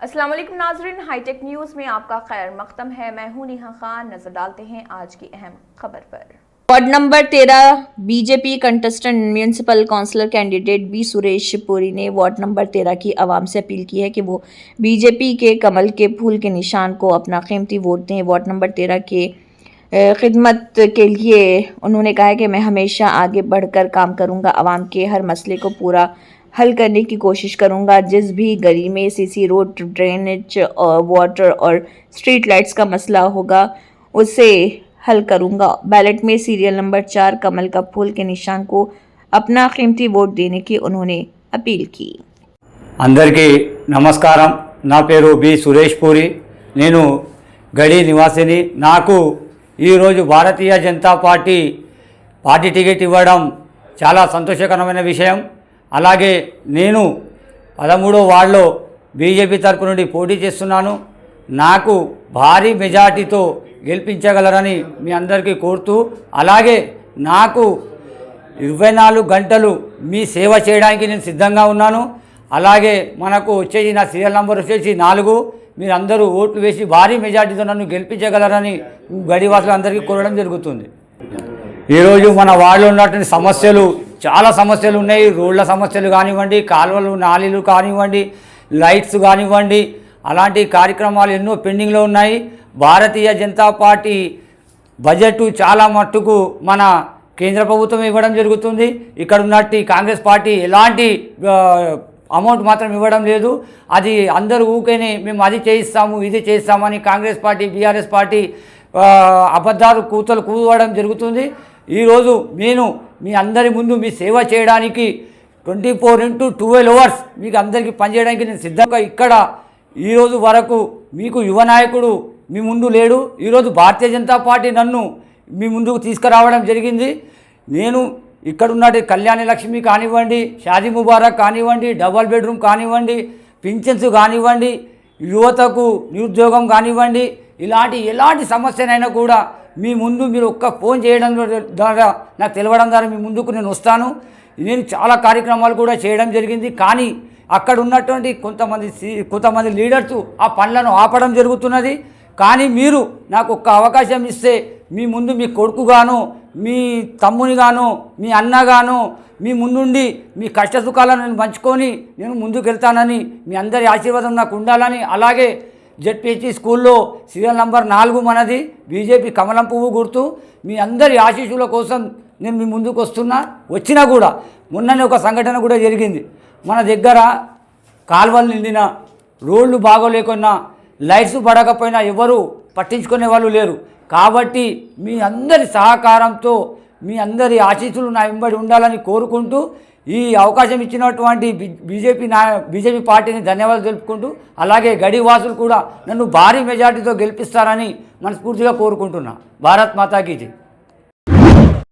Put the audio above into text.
अस्सलाम वालेकुम नाज़रीन, हाईटेक न्यूज़ में आपका खैर मकदम है। मैं हूं नेहा खान। नजर डालते हैं आज की अहम खबर पर। Ward number 13 BJP contestant municipal councillor candidate B Suresh Puri ने वार्ड नंबर 13 की आवाम से अपील की है कि वो बीजेपी के कमल के फूल के निशान को अपना कीमती वोट दें। वार्ड नंबर 13 के खिदमत के लिए उन्होंने कहा है कि मैं हमेशा आगे बढ़कर काम करूंगा, आवाम के हर मसले को पूरा हल करने की कोशिश करूंगा। जिस भी गली में सीसी रोड, ड्रेनेज और वाटर और स्ट्रीट लाइट्स का मसला होगा उसे हल करूंगा। बैलेट में सीरियल नंबर 4 कमल का फूल के निशान को अपना कीमती वोट देने की उन्होंने अपील की। అందరికీ నమస్కారం। నా పేరు బి సురేష్ పూరి, నేను గడి నివాసిని। నాకు ఈరోజు భారతీయ జనతా పార్టీ టికెట్ ఇవ్వడం చాలా సంతోషకరమైన విషయం। అలాగే నేను 13వ వార్డులో బీజేపీ తరపు నుండి పోటీ చేస్తున్నాను। నాకు భారీ మెజార్టీతో గెలిపించగలరని మీ అందరికీ కోరుతూ, అలాగే నాకు 24 గంటలు మీ సేవ చేయడానికి నేను సిద్ధంగా ఉన్నాను। అలాగే మనకు వచ్చేసి నా సీరియల్ నంబర్ వచ్చేసి 4, మీరందరూ ఓట్లు వేసి భారీ మెజార్టీతో నన్ను గెలిపించగలరని గడివాసులందరికీ కోరడం జరుగుతుంది। ఈరోజు మన వార్డులో ఉన్నటువంటి సమస్యలు చాలా సమస్యలు ఉన్నాయి। రోడ్ల సమస్యలు కానివ్వండి, కాలువలు నాలీలు కానివ్వండి, లైట్స్ కానివ్వండి, అలాంటి కార్యక్రమాలు ఎన్నో పెండింగ్లో ఉన్నాయి। భారతీయ జనతా పార్టీ బడ్జెట్ చాలా మట్టుకు మన కేంద్ర ప్రభుత్వం ఇవ్వడం జరుగుతుంది। ఇక్కడ ఉన్నట్టు కాంగ్రెస్ పార్టీ ఎలాంటి అమౌంట్ మాత్రం ఇవ్వడం లేదు। అది అందరూ ఊకేనే మేము అది చేయిస్తాము ఇది చేయిస్తామని కాంగ్రెస్ పార్టీ, బీఆర్ఎస్ పార్టీ అబద్ధాలు కూతలు కూడడం జరుగుతుంది। ఈరోజు నేను మీ అందరి ముందు మీ సేవ చేయడానికి 24/12 అవర్స్ మీకు అందరికీ పనిచేయడానికి నేను సిద్ధంగా ఇక్కడ ఈరోజు వరకు మీకు యువ నాయకుడు మీ ముందు లేడు। ఈరోజు భారతీయ జనతా పార్టీ నన్ను మీ ముందుకు తీసుకురావడం జరిగింది। నేను ఇక్కడున్న కళ్యాణ లక్ష్మి కానివ్వండి, షాదీ ముబారక్ కానివ్వండి, డబల్ బెడ్రూమ్ కానివ్వండి, పింఛన్స్ కానివ్వండి, యువతకు నిరుద్యోగం కానివ్వండి, ఎలాంటి సమస్యనైనా కూడా మీ ముందు మీరు ఒక్క ఫోన్ చేయడం ద్వారా నాకు తెలవడం ద్వారా మీ ముందుకు నేను వస్తాను। నేను చాలా కార్యక్రమాలు కూడా చేయడం జరిగింది, కానీ అక్కడ ఉన్నటువంటి కొంతమంది లీడర్స్ ఆ పనులను ఆపడం జరుగుతున్నది। కానీ మీరు నాకు ఒక్క అవకాశం ఇస్తే మీ ముందు మీ కొడుకుగాను, మీ తమ్మునిగాను, మీ అన్నగాను మీ ముందుండి మీ కష్ట సుఖాలను నేను పంచుకొని నేను ముందుకు వెళ్తానని మీ అందరి ఆశీర్వాదం నాకు ఉండాలని, అలాగే జెడ్పీహెచ్ స్కూల్లో సీరియల్ నంబర్ 4 మనది బీజేపీ కమలం పువ్వు గుర్తు, మీ అందరి ఆశీస్సుల కోసం నేను మీ ముందుకు వచ్చినా కూడా మొన్ననే ఒక సంఘటన కూడా జరిగింది। మన దగ్గర కాలువలు నిండిన, రోడ్లు బాగోలేకున్నా, లైట్స్ పడకపోయినా ఎవరు పట్టించుకునే వాళ్ళు లేరు। కాబట్టి మీ అందరి సహకారంతో మీ అందరి ఆశీస్సులు నా వెంబడి ఉండాలని కోరుకుంటూ ఈ అవకాశం ఇచ్చినటువంటి బీజేపీ పార్టీని ధన్యవాదాలు తెలుపుకుంటూ, అలాగే గడివాసులు కూడా నన్ను భారీ మెజార్టీతో గెలిపిస్తారని మనస్ఫూర్తిగా కోరుకుంటున్నా। భారత్ మాతాకి జై।